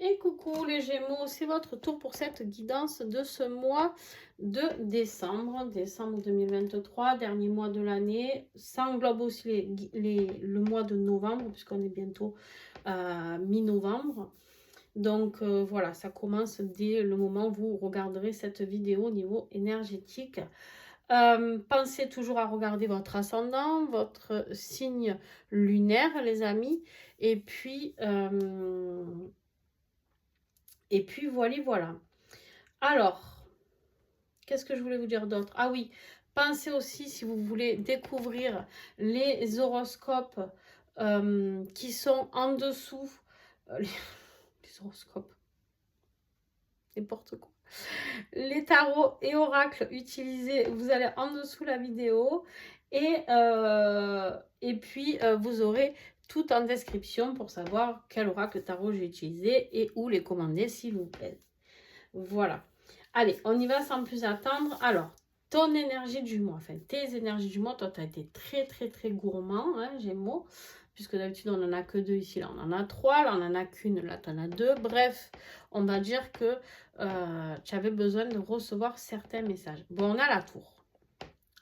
Et coucou les Gémeaux, c'est votre tour pour cette guidance de ce mois de décembre, décembre 2023, dernier mois de l'année. Ça englobe aussi le mois de novembre, puisqu'on est bientôt mi-novembre. Donc voilà, ça commence dès le moment où vous regarderez cette vidéo au niveau énergétique. Pensez toujours à regarder votre ascendant, votre signe lunaire, les amis. Et puis voilà, voilà. Alors, qu'est-ce que je voulais vous dire d'autre? Ah oui, pensez aussi, si vous voulez découvrir les horoscopes qui sont en dessous, les horoscopes, n'importe quoi. Les tarots et oracles utilisés, vous allez en dessous la vidéo et puis vous aurez tout en description pour savoir quel oracle tarot j'ai utilisé et où les commander s'il vous plaît. Voilà. Allez, on y va sans plus attendre. Alors, ton énergie du mois, enfin tes énergies du mois, toi tu as été très gourmand, hein, Gémeaux, puisque d'habitude on n'en a que 2 ici, là on en a 3, là on n'en a qu'une, là tu en as 2. Bref, on va dire que tu avais besoin de recevoir certains messages. Bon, on a la tour.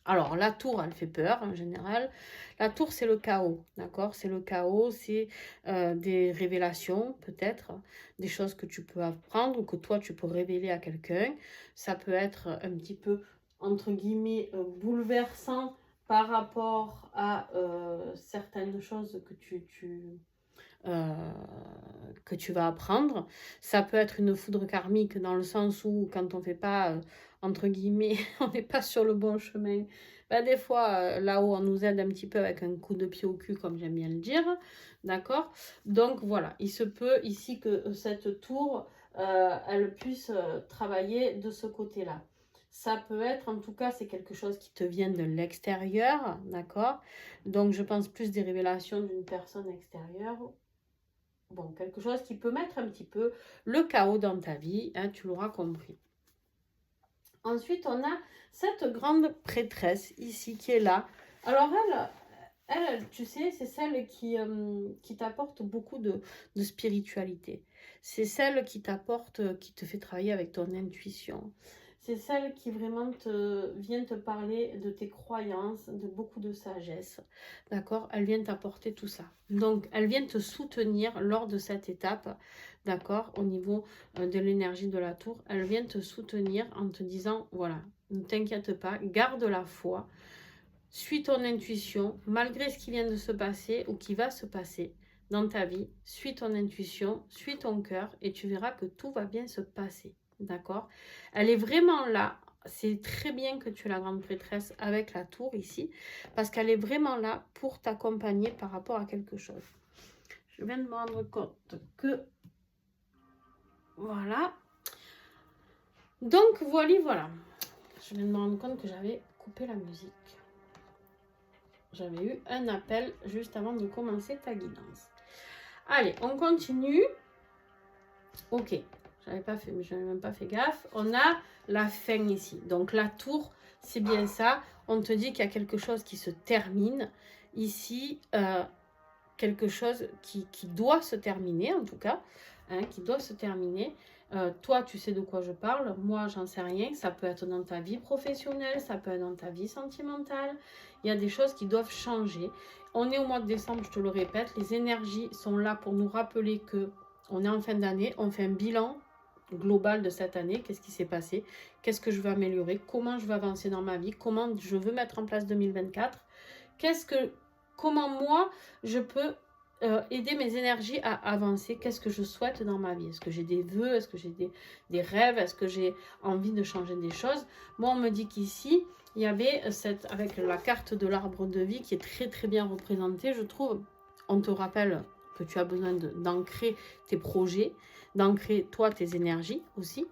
Alors, la tour, elle fait peur en général. La tour, c'est le chaos, d'accord? C'est le chaos, c'est des révélations, peut-être, des choses que tu peux apprendre ou que toi, tu peux révéler à quelqu'un. Ça peut être un petit peu, entre guillemets, bouleversant par rapport à certaines choses que tu vas apprendre. Ça peut être une foudre karmique dans le sens où quand on ne fait pas, entre guillemets, on n'est pas sur le bon chemin. Ben, des fois, là-haut, on nous aide un petit peu avec un coup de pied au cul, comme j'aime bien le dire. D'accord? Donc voilà, il se peut ici que cette tour, elle puisse travailler de ce côté-là. Ça peut être, en tout cas, c'est quelque chose qui te vient de l'extérieur, d'accord? Donc, je pense plus des révélations d'une personne extérieure. Bon, quelque chose qui peut mettre un petit peu le chaos dans ta vie, hein, tu l'auras compris. Ensuite, on a cette grande prêtresse ici qui est là. Alors, elle tu sais, c'est celle qui t'apporte beaucoup de spiritualité. C'est celle qui t'apporte, qui te fait travailler avec ton intuition. C'est celle qui vraiment vient te parler de tes croyances, de beaucoup de sagesse. D'accord? Elle vient t'apporter tout ça. Donc, elle vient te soutenir lors de cette étape. D'accord? Au niveau de l'énergie de la tour. Elle vient te soutenir en te disant, voilà, ne t'inquiète pas, garde la foi. Suis ton intuition, malgré ce qui vient de se passer ou qui va se passer dans ta vie. Suis ton intuition, suis ton cœur et tu verras que tout va bien se passer. D'accord? Elle est vraiment là. C'est très bien que tu es la grande prêtresse avec la tour ici, parce qu'elle est vraiment là pour t'accompagner par rapport à quelque chose. Je viens de me rendre compte que... Voilà. Donc, voilà. Je viens de me rendre compte que j'avais coupé la musique. J'avais eu un appel juste avant de commencer ta guidance. Allez, on continue. Ok, j'avais même pas fait gaffe. On a la fin ici. Donc la tour, c'est bien ça. On te dit qu'il y a quelque chose qui se termine. Ici, quelque chose qui doit se terminer en tout cas. Hein, qui doit se terminer. Toi, tu sais de quoi je parle. Moi, j'en sais rien. Ça peut être dans ta vie professionnelle, ça peut être dans ta vie sentimentale. Il y a des choses qui doivent changer. On est au mois de décembre, je te le répète. Les énergies sont là pour nous rappeler que on est en fin d'année. On fait un bilan global de cette année. Qu'est-ce qui s'est passé? Qu'est-ce que je veux améliorer? Comment je veux avancer dans ma vie? Comment je veux mettre en place 2024? Comment moi, je peux aider mes énergies à avancer? Qu'est-ce que je souhaite dans ma vie? Est-ce que j'ai des vœux? Est-ce que j'ai des rêves? Est-ce que j'ai envie de changer des choses? Moi, on me dit qu'ici, il y avait avec la carte de l'arbre de vie qui est très bien représentée, je trouve. On te rappelle que tu as besoin d'ancrer tes projets, d'ancrer toi tes énergies aussi.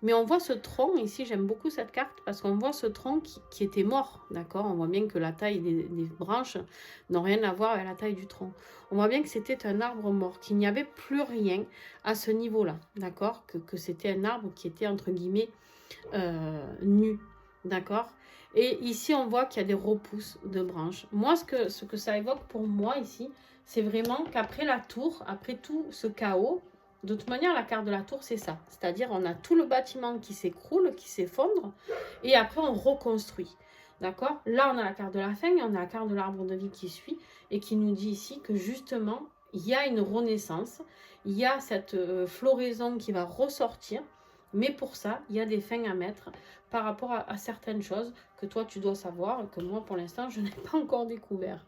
Mais on voit ce tronc ici, j'aime beaucoup cette carte parce qu'on voit ce tronc qui était mort, d'accord? On voit bien que la taille des branches n'ont rien à voir avec la taille du tronc. On voit bien que c'était un arbre mort, qu'il n'y avait plus rien à ce niveau-là, d'accord? Que c'était un arbre qui était entre guillemets nu, d'accord? Et ici, on voit qu'il y a des repousses de branches. Moi, ce que ça évoque pour moi ici, c'est vraiment qu'après la tour, après tout ce chaos, De toute manière, la carte de la tour, c'est ça. C'est-à-dire, on a tout le bâtiment qui s'écroule, qui s'effondre, et après, on reconstruit. D'accord? Là, on a la carte de la fin, et on a la carte de l'arbre de vie qui suit, et qui nous dit ici que justement, il y a une renaissance, il y a cette floraison qui va ressortir, mais pour ça, il y a des fins à mettre par rapport à certaines choses que toi, tu dois savoir, et que moi, pour l'instant, je n'ai pas encore découvert.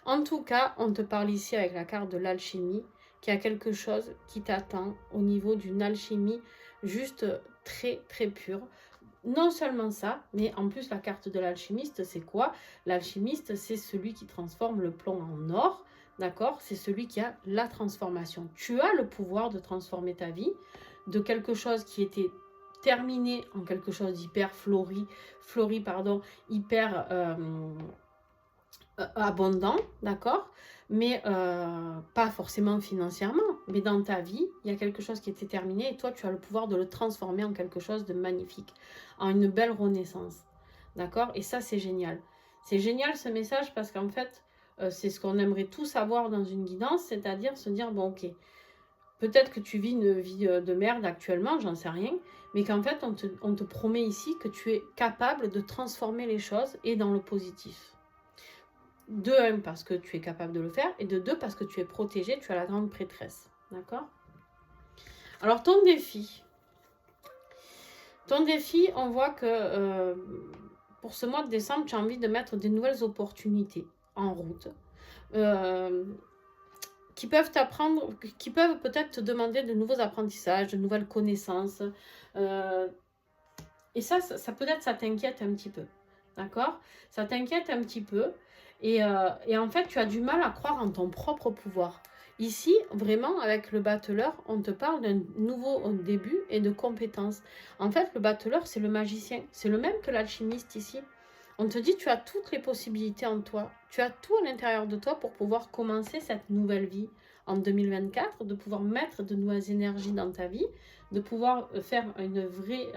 En tout cas, on te parle ici avec la carte de l'alchimie, qu'il y a quelque chose qui t'attend au niveau d'une alchimie juste très très pure. Non seulement ça, mais en plus la carte de l'alchimiste, c'est quoi? L'alchimiste, c'est celui qui transforme le plomb en or, d'accord? C'est celui qui a la transformation. Tu as le pouvoir de transformer ta vie de quelque chose qui était terminé en quelque chose d'hyper fleuri, pardon, hyper abondant, d'accord? Mais pas forcément financièrement, mais dans ta vie, il y a quelque chose qui était terminé et toi, tu as le pouvoir de le transformer en quelque chose de magnifique, en une belle renaissance, d'accord? Et ça, c'est génial. C'est génial ce message parce qu'en fait, c'est ce qu'on aimerait tous avoir dans une guidance, c'est-à-dire se dire, bon, ok, peut-être que tu vis une vie de merde actuellement, j'en sais rien, mais qu'en fait, on te promet ici que tu es capable de transformer les choses et dans le positif. De un, parce que tu es capable de le faire, et de deux, parce que tu es protégé, tu as la grande prêtresse. D'accord? Alors, ton défi, on voit que pour ce mois de décembre, tu as envie de mettre des nouvelles opportunités en route. Qui peuvent t'apprendre, qui peuvent peut-être te demander de nouveaux apprentissages, de nouvelles connaissances. Et ça peut-être, ça t'inquiète un petit peu. D'accord? Ça t'inquiète un petit peu. Et en fait, tu as du mal à croire en ton propre pouvoir. Ici, vraiment, avec le battleur, on te parle d'un nouveau début et de compétences. En fait, le battleur, c'est le magicien. C'est le même que l'alchimiste ici. On te dit, tu as toutes les possibilités en toi. Tu as tout à l'intérieur de toi pour pouvoir commencer cette nouvelle vie en 2024, de pouvoir mettre de nouvelles énergies dans ta vie, de pouvoir faire une vraie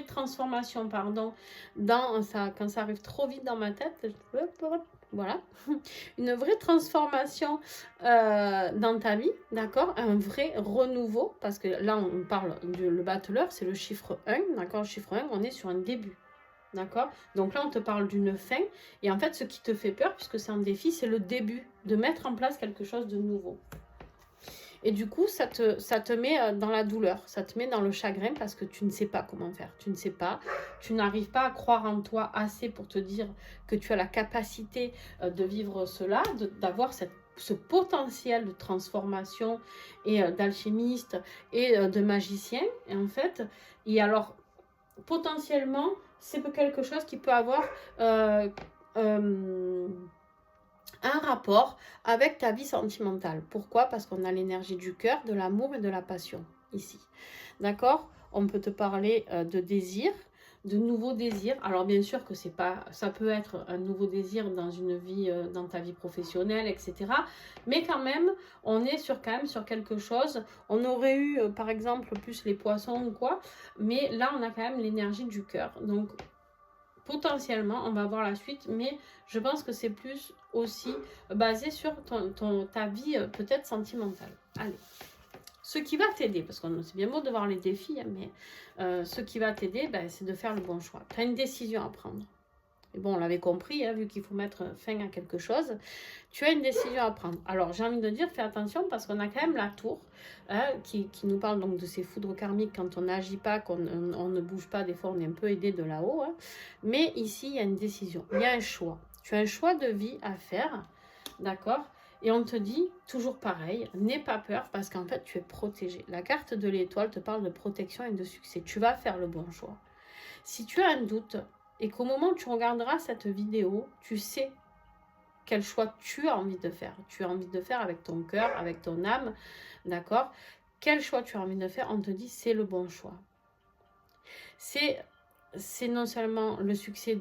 transformation, pardon, dans ça, quand ça arrive trop vite dans ma tête, voilà, une vraie transformation dans ta vie, d'accord, un vrai renouveau, parce que là, on parle le battleur, c'est le chiffre 1, d'accord, le chiffre 1, on est sur un début, d'accord, donc là, on te parle d'une fin, et en fait, ce qui te fait peur, puisque c'est un défi, c'est le début, de mettre en place quelque chose de nouveau. Et du coup, ça te met dans la douleur, ça te met dans le chagrin parce que tu ne sais pas comment faire. Tu ne sais pas, tu n'arrives pas à croire en toi assez pour te dire que tu as la capacité de vivre cela, d'avoir ce potentiel de transformation et d'alchimiste et de magicien. Et en fait, et alors, potentiellement, c'est quelque chose qui peut avoir un rapport avec ta vie sentimentale. Pourquoi? Parce qu'on a l'énergie du cœur, de l'amour et de la passion ici. D'accord? On peut te parler de désir, de nouveaux désirs. Alors bien sûr que c'est pas, ça peut être un nouveau désir dans une vie, dans ta vie professionnelle, etc. Mais quand même, on est quand même sur quelque chose. On aurait eu, par exemple, plus les poissons ou quoi, mais là, on a quand même l'énergie du cœur. Donc potentiellement, on va voir la suite, mais je pense que c'est plus aussi basé sur ta vie peut-être sentimentale. Allez, ce qui va t'aider, parce que c'est bien beau de voir les défis, hein, mais ce qui va t'aider, c'est de faire le bon choix. Tu as une décision à prendre. Et bon, on l'avait compris, hein, vu qu'il faut mettre fin à quelque chose, tu as une décision à prendre. Alors, j'ai envie de dire, fais attention parce qu'on a quand même la tour hein, qui nous parle donc de ces foudres karmiques quand on n'agit pas, qu'on ne bouge pas. Des fois, on est un peu aidé de là-haut. Hein. Mais ici, il y a une décision, il y a un choix. Tu as un choix de vie à faire, d'accord? Et on te dit, toujours pareil, n'aie pas peur parce qu'en fait, tu es protégé. La carte de l'étoile te parle de protection et de succès. Tu vas faire le bon choix. Si tu as un doute, et qu'au moment où tu regarderas cette vidéo, tu sais quel choix tu as envie de faire. Tu as envie de faire avec ton cœur, avec ton âme, d'accord? Quel choix tu as envie de faire? On te dit c'est le bon choix. C'est c'est non seulement le succès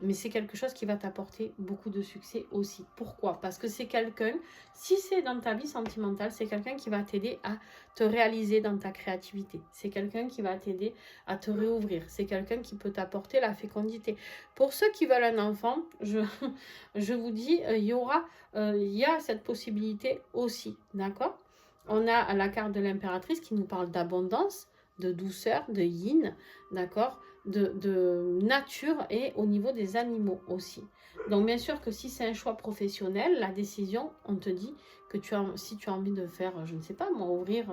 mais c'est quelque chose qui va t'apporter beaucoup de succès aussi. Pourquoi? Parce que c'est quelqu'un, si c'est dans ta vie sentimentale, c'est quelqu'un qui va t'aider à te réaliser dans ta créativité. C'est quelqu'un qui va t'aider à te réouvrir. C'est quelqu'un qui peut t'apporter la fécondité. Pour ceux qui veulent un enfant, je vous dis, il y a cette possibilité aussi, d'accord? On a la carte de l'impératrice qui nous parle d'abondance, de douceur, de yin, d'accord, de nature et au niveau des animaux aussi. Donc bien sûr que si c'est un choix professionnel, la décision, on te dit que si tu as envie de faire, je ne sais pas moi, ouvrir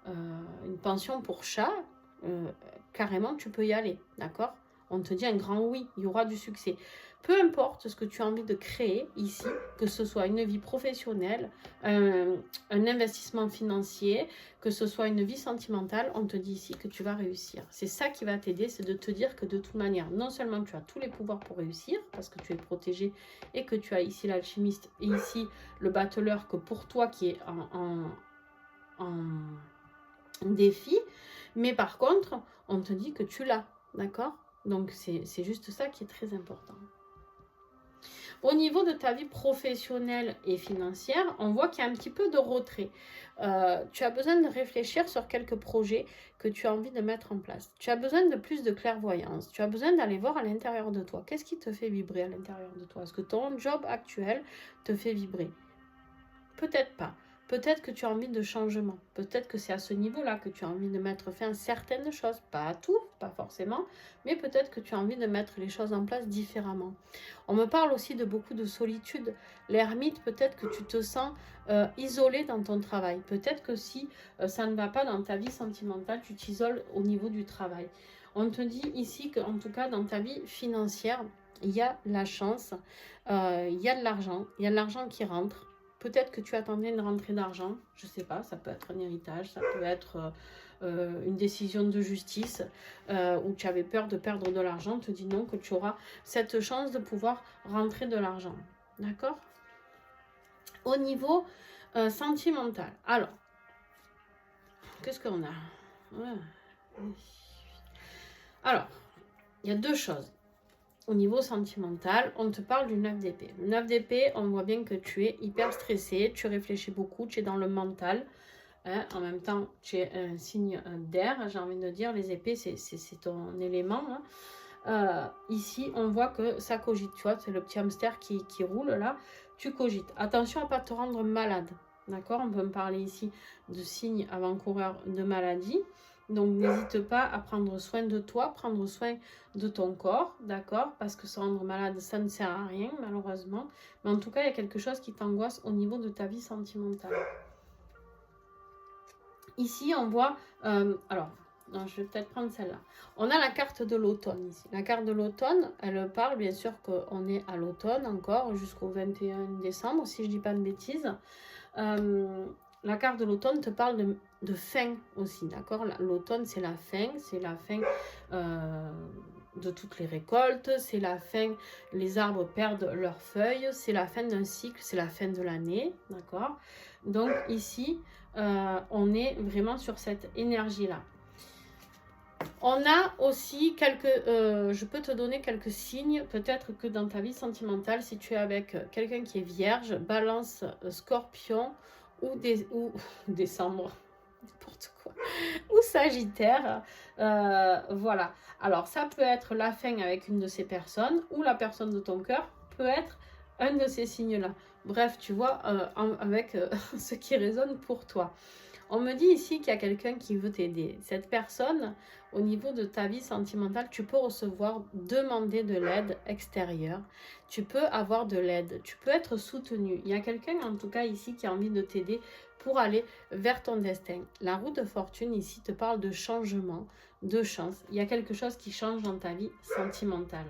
une pension pour chat, carrément tu peux y aller, d'accord? On te dit un grand oui, il y aura du succès. Peu importe ce que tu as envie de créer ici, que ce soit une vie professionnelle, un investissement financier, que ce soit une vie sentimentale, on te dit ici que tu vas réussir. C'est ça qui va t'aider, c'est de te dire que de toute manière, non seulement tu as tous les pouvoirs pour réussir, parce que tu es protégé et que tu as ici l'alchimiste et ici le battleur, que pour toi qui est en défi, mais par contre, on te dit que tu l'as, d'accord? Donc c'est juste ça qui est très important. Au niveau de ta vie professionnelle et financière, on voit qu'il y a un petit peu de retrait. Tu as besoin de réfléchir sur quelques projets que tu as envie de mettre en place. Tu as besoin de plus de clairvoyance. Tu as besoin d'aller voir à l'intérieur de toi. Qu'est-ce qui te fait vibrer à l'intérieur de toi? Est-ce que ton job actuel te fait vibrer? Peut-être pas. Peut-être que tu as envie de changement. Peut-être que c'est à ce niveau-là que tu as envie de mettre fin à certaines choses. Pas à tout, pas forcément, mais peut-être que tu as envie de mettre les choses en place différemment. On me parle aussi de beaucoup de solitude. L'ermite, peut-être que tu te sens isolé dans ton travail. Peut-être que si ça ne va pas dans ta vie sentimentale, tu t'isoles au niveau du travail. On te dit ici qu'en tout cas, dans ta vie financière, il y a la chance, il y a de l'argent qui rentre. Peut-être que tu attendais une rentrée d'argent, je ne sais pas, ça peut être un héritage, ça peut être une décision de justice où tu avais peur de perdre de l'argent, te dit non, que tu auras cette chance de pouvoir rentrer de l'argent. D'accord? Au niveau sentimental, alors, qu'est-ce qu'on a? Alors, il y a deux choses. Au niveau sentimental, on te parle du 9 d'épée. Le 9 d'épée, on voit bien que tu es hyper stressé, tu réfléchis beaucoup, tu es dans le mental. Hein, en même temps, tu es un signe d'air, j'ai envie de dire, les épées, c'est ton élément. Hein. Ici, on voit que ça cogite, tu vois, c'est le petit hamster qui roule là, tu cogites. Attention à ne pas te rendre malade, d'accord? On peut me parler ici de signes avant-coureurs de maladie. Donc, n'hésite pas à prendre soin de toi, prendre soin de ton corps, d'accord? Parce que se rendre malade, ça ne sert à rien, malheureusement. Mais en tout cas, il y a quelque chose qui t'angoisse au niveau de ta vie sentimentale. Ici, on voit... alors, non, je vais peut-être prendre celle-là. On a la carte de l'automne ici. La carte de l'automne, elle parle bien sûr qu'on est à l'automne encore, jusqu'au 21 décembre, si je ne dis pas de bêtises. La carte de l'automne te parle de fin aussi, d'accord? L'automne, c'est la fin de toutes les récoltes, c'est la fin, les arbres perdent leurs feuilles, c'est la fin d'un cycle, c'est la fin de l'année, d'accord? Donc ici, on est vraiment sur cette énergie-là. On a aussi je peux te donner quelques signes, peut-être que dans ta vie sentimentale, si tu es avec quelqu'un qui est vierge, balance, scorpion ou décembre, n'importe quoi, ou sagittaire, voilà. Alors ça peut être la fin avec une de ces personnes, ou la personne de ton cœur peut être un de ces signes-là. Bref, tu vois, avec ce qui résonne pour toi. On me dit ici qu'il y a quelqu'un qui veut t'aider. Cette personne, au niveau de ta vie sentimentale, tu peux demander de l'aide extérieure. Tu peux avoir de l'aide. Tu peux être soutenu. Il y a quelqu'un, en tout cas ici, qui a envie de t'aider pour aller vers ton destin. La roue de fortune ici te parle de changement, de chance. Il y a quelque chose qui change dans ta vie sentimentale.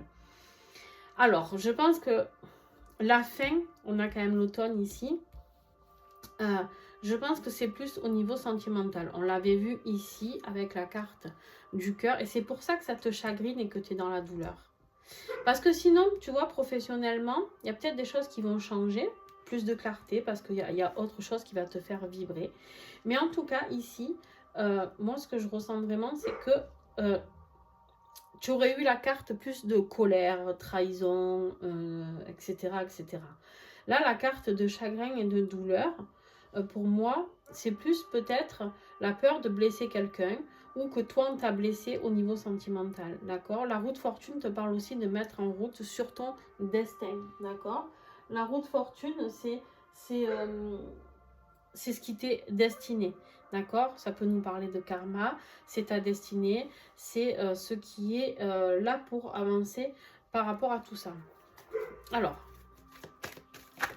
Alors, je pense que la fin, on a quand même l'automne ici. Je pense que c'est plus au niveau sentimental. On l'avait vu ici avec la carte du cœur. Et c'est pour ça que ça te chagrine et que tu es dans la douleur. Parce que sinon, tu vois, professionnellement, il y a peut-être des choses qui vont changer. Plus de clarté parce qu'il y a autre chose qui va te faire vibrer. Mais en tout cas, ici, moi, ce que je ressens vraiment, c'est que tu aurais eu la carte plus de colère, trahison, etc., etc. Là, la carte de chagrin et de douleur, pour moi, c'est plus peut-être la peur de blesser quelqu'un ou que toi, on t'a blessé au niveau sentimental, d'accord? La roue de fortune te parle aussi de mettre en route sur ton destin, d'accord? La roue de fortune, c'est ce qui t'est destiné, d'accord? Ça peut nous parler de karma, c'est ta destinée, c'est ce qui est là pour avancer par rapport à tout ça. Alors,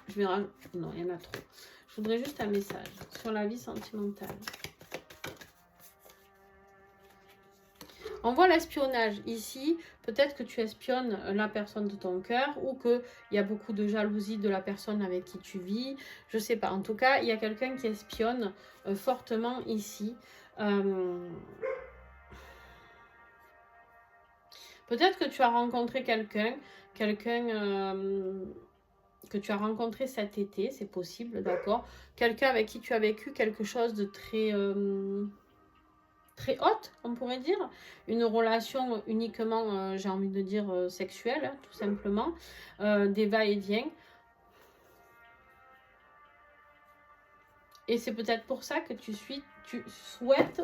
je vais... Non, il y en a trop. Je voudrais juste un message sur la vie sentimentale. On voit l'espionnage ici. Peut-être que tu espionnes la personne de ton cœur ou qu'il y a beaucoup de jalousie de la personne avec qui tu vis. Je ne sais pas. En tout cas, il y a quelqu'un qui espionne fortement ici. Peut-être que tu as rencontré quelqu'un que tu as rencontré cet été, c'est possible, d'accord? Quelqu'un avec qui tu as vécu quelque chose de très... très haute, on pourrait dire, une relation uniquement, j'ai envie de dire, sexuelle, hein, tout simplement, des va-et-vient. Et c'est peut-être pour ça que tu souhaites,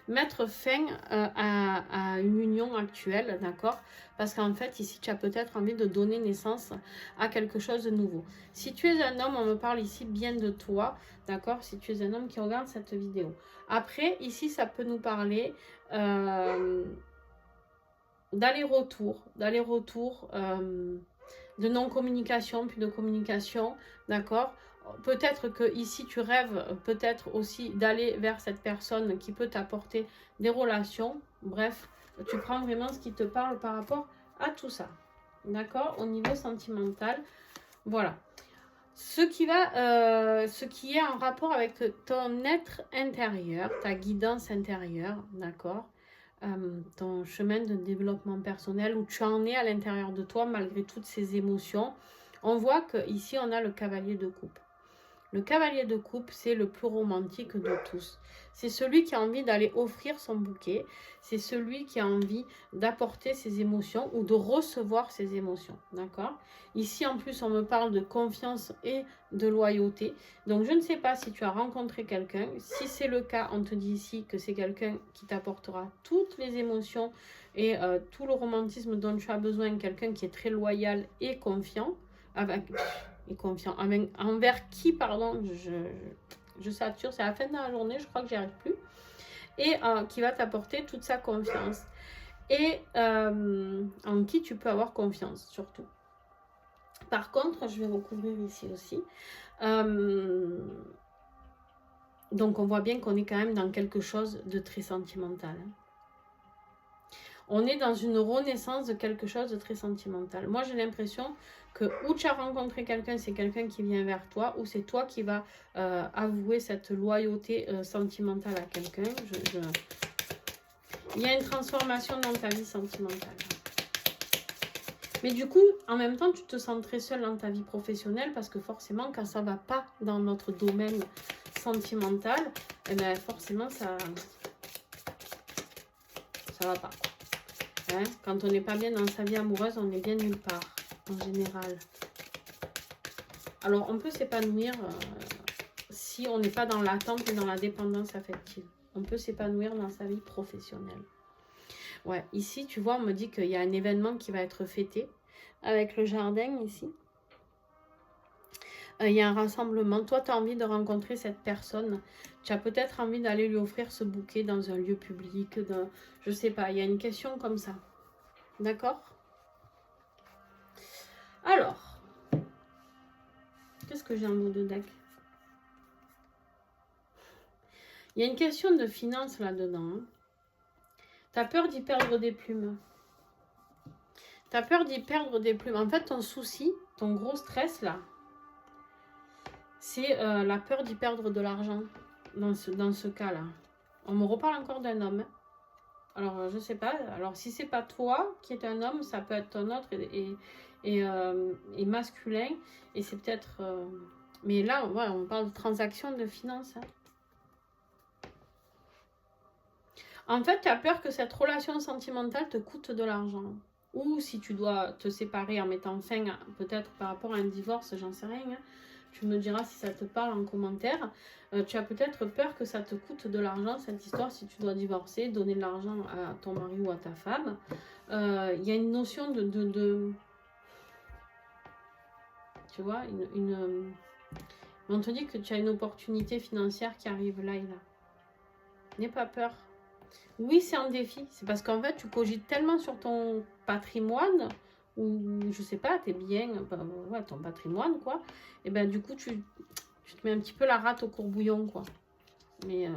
mettre fin à une union actuelle, d'accord? Parce qu'en fait, ici, tu as peut-être envie de donner naissance à quelque chose de nouveau. Si tu es un homme, on me parle ici bien de toi, d'accord? Si tu es un homme qui regarde cette vidéo. Après, ici, ça peut nous parler d'aller-retour, de non-communication, puis de communication, d'accord? Peut-être que ici tu rêves peut-être aussi d'aller vers cette personne qui peut t'apporter des relations. Bref, tu prends vraiment ce qui te parle par rapport à tout ça. D'accord? Au niveau sentimental. Voilà. Ce qui est en rapport avec ton être intérieur, ta guidance intérieure, d'accord? Ton chemin de développement personnel, où tu en es à l'intérieur de toi malgré toutes ces émotions. On voit qu'ici, on a le cavalier de coupe. Le cavalier de coupe, c'est le plus romantique de tous. C'est celui qui a envie d'aller offrir son bouquet. C'est celui qui a envie d'apporter ses émotions ou de recevoir ses émotions. D'accord? Ici, en plus, on me parle de confiance et de loyauté. Donc, je ne sais pas si tu as rencontré quelqu'un. Si c'est le cas, on te dit ici que c'est quelqu'un qui t'apportera toutes les émotions et tout le romantisme dont tu as besoin. Quelqu'un qui est très loyal et confiant. Et confiant. Envers qui, pardon, je sature, c'est la fin de la journée, je crois que j'y arrive plus. Et qui va t'apporter toute sa confiance. Et en qui tu peux avoir confiance, surtout. Par contre, je vais recouvrir ici aussi. Donc, on voit bien qu'on est quand même dans quelque chose de très sentimental. On est dans une renaissance de quelque chose de très sentimental. Moi, j'ai l'impression que où tu as rencontré quelqu'un, c'est quelqu'un qui vient vers toi, ou c'est toi qui vas avouer cette loyauté sentimentale à quelqu'un. Il y a une transformation dans ta vie sentimentale. Mais du coup, en même temps, tu te sens très seule dans ta vie professionnelle parce que forcément, quand ça ne va pas dans notre domaine sentimental, eh bien, forcément, ça va pas. Hein? Quand on n'est pas bien dans sa vie amoureuse, on est bien nulle part, en général. Alors, on peut s'épanouir si on n'est pas dans l'attente et dans la dépendance affective. On peut s'épanouir dans sa vie professionnelle. Ouais, ici, tu vois, on me dit qu'il y a un événement qui va être fêté avec le jardin, ici. Il y a un rassemblement. Toi, tu as envie de rencontrer cette personne. Tu as peut-être envie d'aller lui offrir ce bouquet dans un lieu public. Je sais pas, il y a une question comme ça. D'accord? Alors, qu'est-ce que j'ai en haut de deck? Il y a une question de finance là-dedans. Hein. Tu as peur d'y perdre des plumes. Tu as peur d'y perdre des plumes. En fait, ton souci, ton gros stress là, c'est la peur d'y perdre de l'argent dans ce cas-là. On me reparle encore d'un homme. Alors, je sais pas. Alors, si c'est pas toi qui es un homme, ça peut être un autre et masculin. Et c'est peut-être... Mais là, ouais, on parle de transactions de finances. Hein. En fait, tu as peur que cette relation sentimentale te coûte de l'argent. Ou si tu dois te séparer en mettant fin, peut-être par rapport à un divorce, j'en sais rien. Hein. Tu me diras si ça te parle en commentaire. Tu as peut-être peur que ça te coûte de l'argent, cette histoire, si tu dois divorcer, donner de l'argent à ton mari ou à ta femme. Il y a une notion de tu vois, on te dit que tu as une opportunité financière qui arrive là et là. N'aie pas peur. Oui, c'est un défi. C'est parce qu'en fait, tu cogites tellement sur ton patrimoine, ou je sais pas, tes biens, ouais, ton patrimoine, quoi. Et ben du coup, tu te mets un petit peu la rate au courbouillon, quoi. Mais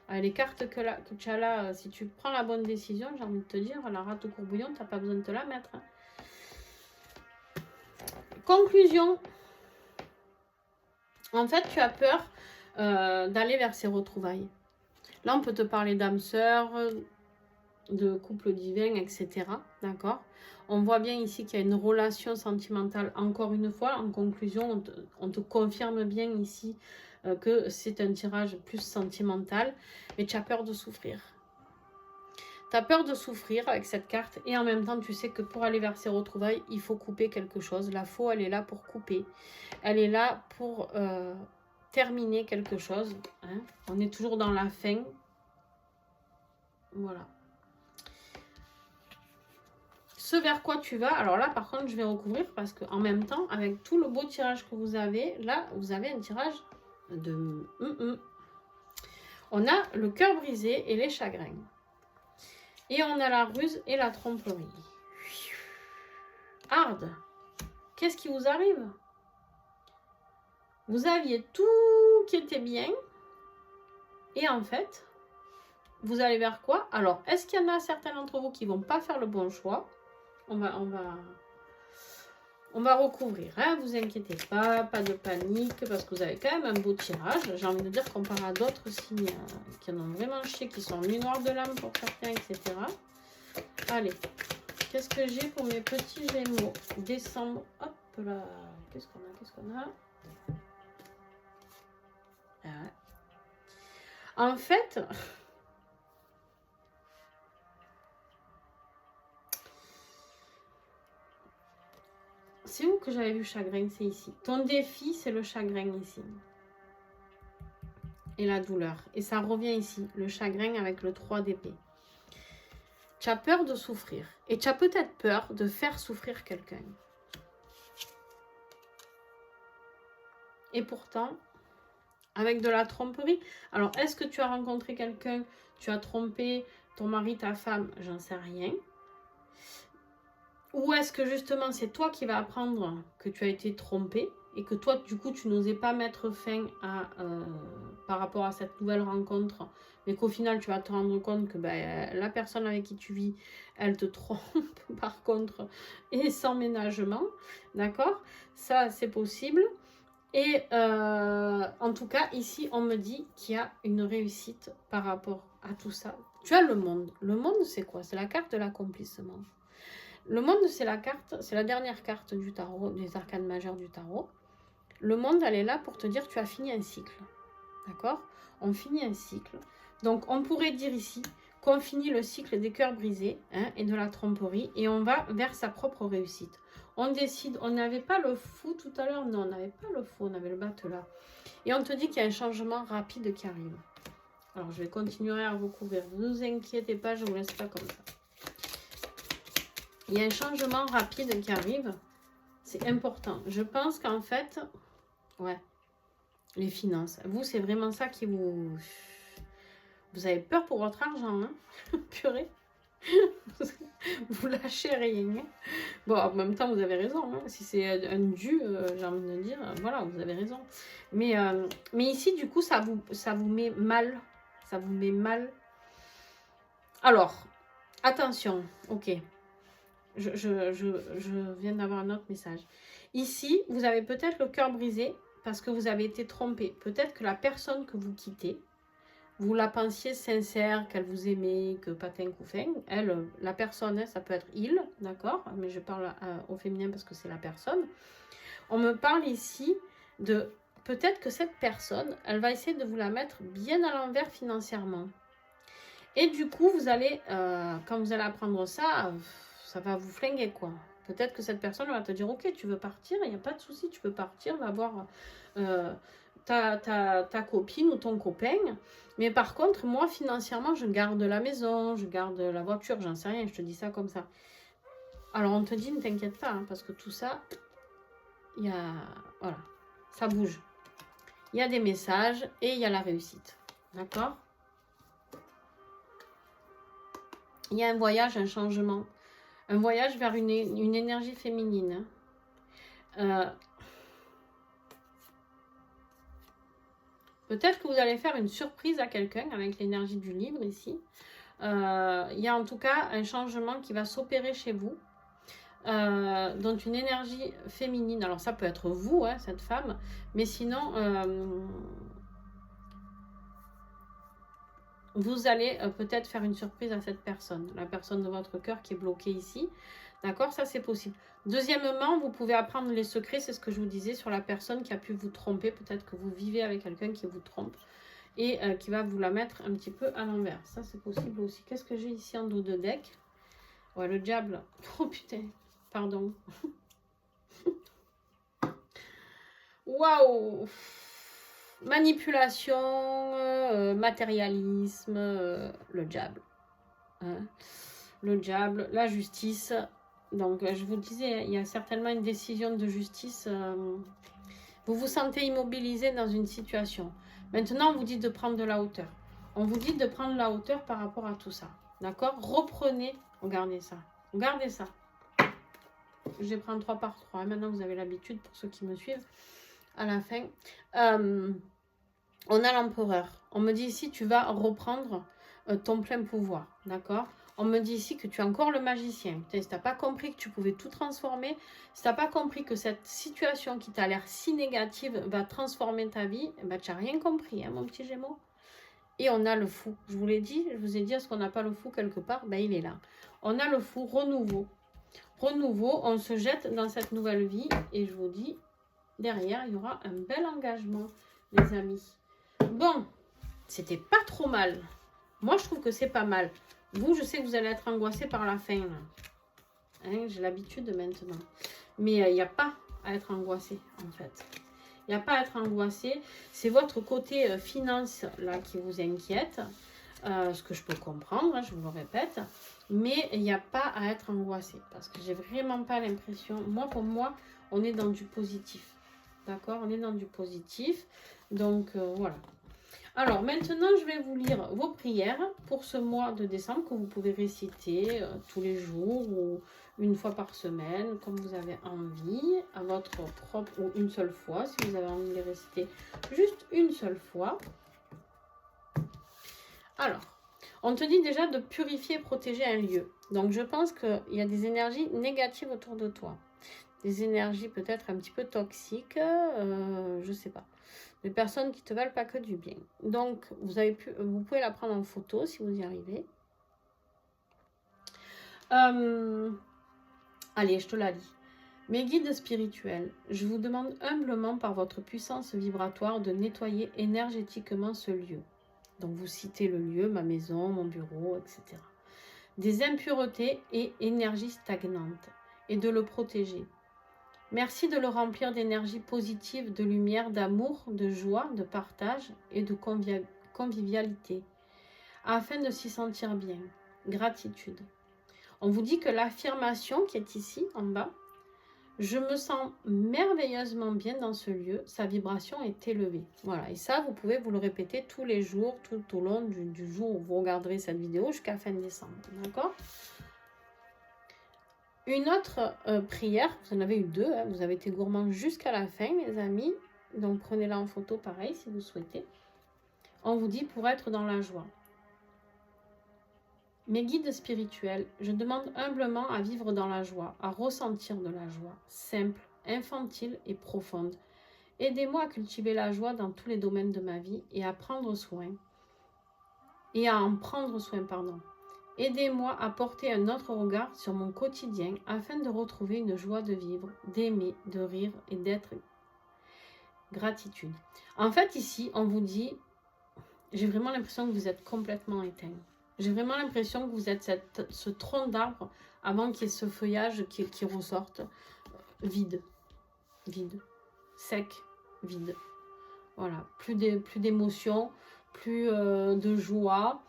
les cartes que tu as là, si tu prends la bonne décision, j'ai envie de te dire, la rate au courbouillon, tu n'as pas besoin de te la mettre. Hein. Conclusion. En fait, tu as peur d'aller vers ces retrouvailles. Là, on peut te parler d'âme sœur, de couple divin, etc. D'accord? On voit bien ici qu'il y a une relation sentimentale. Encore une fois, en conclusion, on te confirme bien ici que c'est un tirage plus sentimental. Mais tu as peur de souffrir. Tu as peur de souffrir avec cette carte. Et en même temps, tu sais que pour aller vers ces retrouvailles, il faut couper quelque chose. La faux, elle est là pour couper. Elle est là pour terminer quelque chose. Hein. On est toujours dans la fin. Voilà. Ce vers quoi tu vas, alors là par contre je vais recouvrir parce qu'en même temps avec tout le beau tirage que vous avez, là vous avez un tirage de on a le cœur brisé et les chagrins et on a la ruse et la tromperie. Hard, qu'est-ce qui vous arrive? Vous aviez tout qui était bien et en fait vous allez vers quoi? Alors est-ce qu'il y en a certains d'entre vous qui vont pas faire le bon choix? On va recouvrir, hein, vous inquiétez pas de panique, parce que vous avez quand même un beau tirage. J'ai envie de dire qu'on parle à d'autres signes qui en ont vraiment chié, qui sont nuit noire de l'âme pour certains, etc. Allez, qu'est-ce que j'ai pour mes petits gémeaux? Décembre, hop là, qu'est-ce qu'on a? En fait... C'est où que j'avais vu chagrin? C'est ici. Ton défi, c'est le chagrin ici. Et la douleur. Et ça revient ici, le chagrin avec le 3 d'épée. Tu as peur de souffrir. Et tu as peut-être peur de faire souffrir quelqu'un. Et pourtant, avec de la tromperie. Alors, est-ce que tu as rencontré quelqu'un, tu as trompé ton mari, ta femme? J'en sais rien. Ou est-ce que justement c'est toi qui vas apprendre que tu as été trompé et que toi du coup tu n'osais pas mettre fin à par rapport à cette nouvelle rencontre, mais qu'au final tu vas te rendre compte que la personne avec qui tu vis, elle te trompe par contre et sans ménagement, d'accord? Ça c'est possible. Et en tout cas ici on me dit qu'il y a une réussite par rapport à tout ça. Tu as le monde. Le monde c'est quoi? C'est la carte de l'accomplissement. Le monde, c'est la carte, c'est la dernière carte du tarot, des arcanes majeures du tarot. Le monde, elle est là pour te dire tu as fini un cycle. D'accord? On finit un cycle. Donc, on pourrait dire ici qu'on finit le cycle des cœurs brisés et de la tromperie et on va vers sa propre réussite. On décide, on n'avait pas le fou tout à l'heure, non, on n'avait pas le fou, on avait le bateleur. Et on te dit qu'il y a un changement rapide qui arrive. Alors, je vais continuer à vous couvrir. Ne vous inquiétez pas, je ne vous laisse pas comme ça. Il y a un changement rapide qui arrive. C'est important. Je pense qu'en fait, ouais, les finances. Vous, c'est vraiment ça qui vous... Vous avez peur pour votre argent, hein? Purée. Vous lâchez rien. Hein. Bon, en même temps, vous avez raison. Hein. Si c'est un dû, j'ai envie de dire, voilà, vous avez raison. Mais ici, du coup, ça vous met mal. Ça vous met mal. Alors, attention, ok. Je viens d'avoir un autre message. Ici, vous avez peut-être le cœur brisé parce que vous avez été trompé. Peut-être que la personne que vous quittez, vous la pensiez sincère, qu'elle vous aimait, que patin couffin. Elle, la personne, ça peut être il, d'accord? Mais je parle au féminin parce que c'est la personne. On me parle ici de peut-être que cette personne, elle va essayer de vous la mettre bien à l'envers financièrement. Et du coup, vous allez, quand vous allez apprendre ça, ça va vous flinguer, quoi. Peut-être que cette personne va te dire, ok, tu veux partir, il n'y a pas de souci, tu peux partir, va voir ta copine ou ton copain. Mais par contre, moi, financièrement, je garde la maison, je garde la voiture, j'en sais rien, je te dis ça comme ça. Alors, on te dit, ne t'inquiète pas, hein, parce que tout ça, il y a... Voilà, ça bouge. Il y a des messages et il y a la réussite. D'accord? Il y a un voyage, un changement. Un voyage vers une énergie féminine. Peut-être que vous allez faire une surprise à quelqu'un avec l'énergie du livre ici. Il y a en tout cas un changement qui va s'opérer chez vous. Dans une énergie féminine. Alors ça peut être vous, hein, cette femme. Mais sinon, vous allez peut-être faire une surprise à cette personne. La personne de votre cœur qui est bloquée ici. D'accord, ça c'est possible. Deuxièmement, vous pouvez apprendre les secrets, c'est ce que je vous disais sur la personne qui a pu vous tromper. Peut-être que vous vivez avec quelqu'un qui vous trompe et qui va vous la mettre un petit peu à l'envers. Ça c'est possible aussi. Qu'est-ce que j'ai ici en dos de deck? Ouais, le diable. Oh putain, pardon. Waouh! Manipulation, matérialisme, le diable. Hein? Le diable, la justice. Donc, je vous disais, il y a certainement une décision de justice. Vous vous sentez immobilisé dans une situation. Maintenant, on vous dit de prendre de la hauteur. On vous dit de prendre la hauteur par rapport à tout ça. D'accord? Reprenez, regardez ça. Regardez ça. Je vais prendre 3 par 3. Maintenant, vous avez l'habitude pour ceux qui me suivent. À la fin, on a l'empereur. On me dit ici, tu vas reprendre ton plein pouvoir. D'accord? On me dit ici que tu es encore le magicien. Putain, si tu n'as pas compris que tu pouvais tout transformer, si tu n'as pas compris que cette situation qui t'a l'air si négative va transformer ta vie, ben, tu n'as rien compris, hein, mon petit Gémeaux. Et on a le fou. Je vous l'ai dit, je vous ai dit, est-ce qu'on n'a pas le fou quelque part? Ben, il est là. On a le fou, renouveau. Renouveau, on se jette dans cette nouvelle vie. Et je vous dis, derrière, il y aura un bel engagement, les amis. Bon, c'était pas trop mal. Moi, je trouve que c'est pas mal. Vous, je sais que vous allez être angoissé par la fin. Hein, j'ai l'habitude maintenant. Mais il n'y a pas à être angoissé, en fait. Il n'y a pas à être angoissé. C'est votre côté finance, là, qui vous inquiète. Ce que je peux comprendre, hein, je vous le répète. Mais il n'y a pas à être angoissé. Parce que j'ai vraiment pas l'impression... Moi, pour moi, on est dans du positif. D'accord? On est dans du positif. Donc, voilà. Alors, maintenant, je vais vous lire vos prières pour ce mois de décembre que vous pouvez réciter tous les jours ou une fois par semaine, comme vous avez envie, à votre propre ou une seule fois, si vous avez envie de les réciter juste une seule fois. Alors, on te dit déjà de purifier et protéger un lieu. Donc, je pense qu'il y a des énergies négatives autour de toi. Des énergies peut-être un petit peu toxiques, je ne sais pas. Des personnes qui ne te veulent pas que du bien. Donc, vous pouvez la prendre en photo si vous y arrivez. Allez, je te la lis. Mes guides spirituels, je vous demande humblement par votre puissance vibratoire de nettoyer énergétiquement ce lieu. Donc, vous citez le lieu, ma maison, mon bureau, etc. Des impuretés et énergies stagnantes et de le protéger. Merci de le remplir d'énergie positive, de lumière, d'amour, de joie, de partage et de convivialité, afin de s'y sentir bien. Gratitude. On vous dit que l'affirmation qui est ici, en bas, je me sens merveilleusement bien dans ce lieu, sa vibration est élevée. Voilà, et ça, vous pouvez vous le répéter tous les jours, tout au long du jour où vous regarderez cette vidéo jusqu'à fin décembre. D'accord ? Une autre prière, vous en avez eu 2, hein, vous avez été gourmand jusqu'à la fin, les amis. Donc, prenez-la en photo, pareil, si vous souhaitez. On vous dit pour être dans la joie. Mes guides spirituels, je demande humblement à vivre dans la joie, à ressentir de la joie, simple, infantile et profonde. Aidez-moi à cultiver la joie dans tous les domaines de ma vie et à prendre soin. Et à en prendre soin, pardon. Aidez-moi à porter un autre regard sur mon quotidien afin de retrouver une joie de vivre, d'aimer, de rire et d'être gratitude. En fait, ici, on vous dit, j'ai vraiment l'impression que vous êtes complètement éteint. J'ai vraiment l'impression que vous êtes ce tronc d'arbre avant qu'il y ait ce feuillage qui ressorte. Vide, vide, sec, vide. Voilà, plus d'émotions, plus de joie,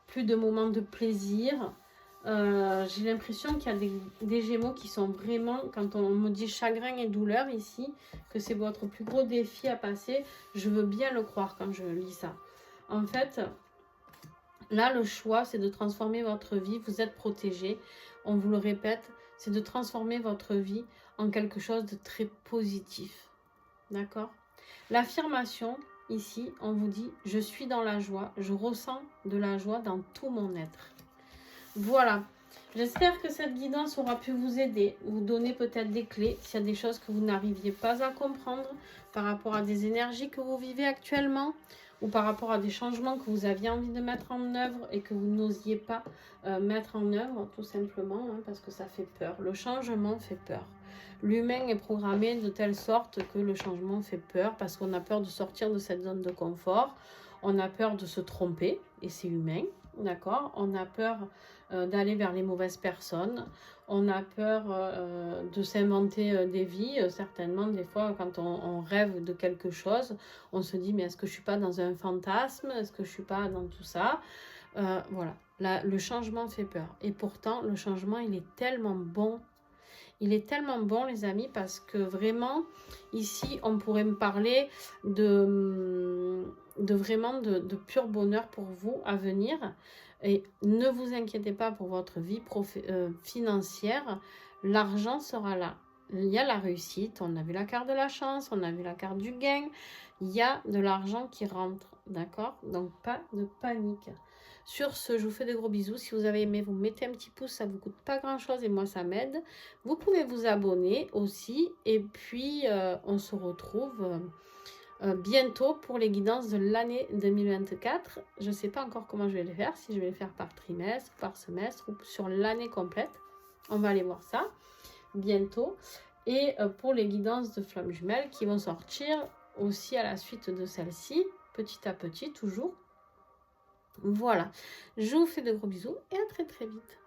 plus de moments de plaisir. J'ai l'impression qu'il y a des Gémeaux qui sont vraiment, quand on me dit chagrin et douleur ici, que c'est votre plus gros défi à passer, je veux bien le croire quand je lis ça. En fait, là, le choix, c'est de transformer votre vie. Vous êtes protégé, on vous le répète, c'est de transformer votre vie en quelque chose de très positif. D'accord? L'affirmation, ici, on vous dit, je suis dans la joie, je ressens de la joie dans tout mon être. Voilà, j'espère que cette guidance aura pu vous aider, vous donner peut-être des clés, s'il y a des choses que vous n'arriviez pas à comprendre par rapport à des énergies que vous vivez actuellement, ou par rapport à des changements que vous aviez envie de mettre en œuvre et que vous n'osiez pas mettre en œuvre, tout simplement, hein, parce que ça fait peur. Le changement fait peur. L'humain est programmé de telle sorte que le changement fait peur, parce qu'on a peur de sortir de cette zone de confort, on a peur de se tromper, et c'est humain, d'accord? On a peur d'aller vers les mauvaises personnes, on a peur de s'inventer des vies, certainement des fois quand on rêve de quelque chose, on se dit mais est-ce que je suis pas dans un fantasme, est-ce que je suis pas dans tout ça, voilà, là, le changement fait peur, et pourtant le changement il est tellement bon. Il est tellement bon, les amis, parce que vraiment, ici, on pourrait me parler vraiment de pur bonheur pour vous à venir. Et ne vous inquiétez pas pour votre vie financière. L'argent sera là. Il y a la réussite. On a vu la carte de la chance. On a vu la carte du gain. Il y a de l'argent qui rentre. D'accord? Donc, pas de panique. Sur ce, je vous fais de gros bisous. Si vous avez aimé, vous mettez un petit pouce, ça ne vous coûte pas grand-chose et moi, ça m'aide. Vous pouvez vous abonner aussi. Et puis, on se retrouve bientôt pour les guidances de l'année 2024. Je ne sais pas encore comment je vais les faire, si je vais les faire par trimestre, par semestre ou sur l'année complète. On va aller voir ça bientôt. Et pour les guidances de flammes jumelles qui vont sortir aussi à la suite de celle-ci, petit à petit toujours. Voilà, je vous fais de gros bisous et à très très vite.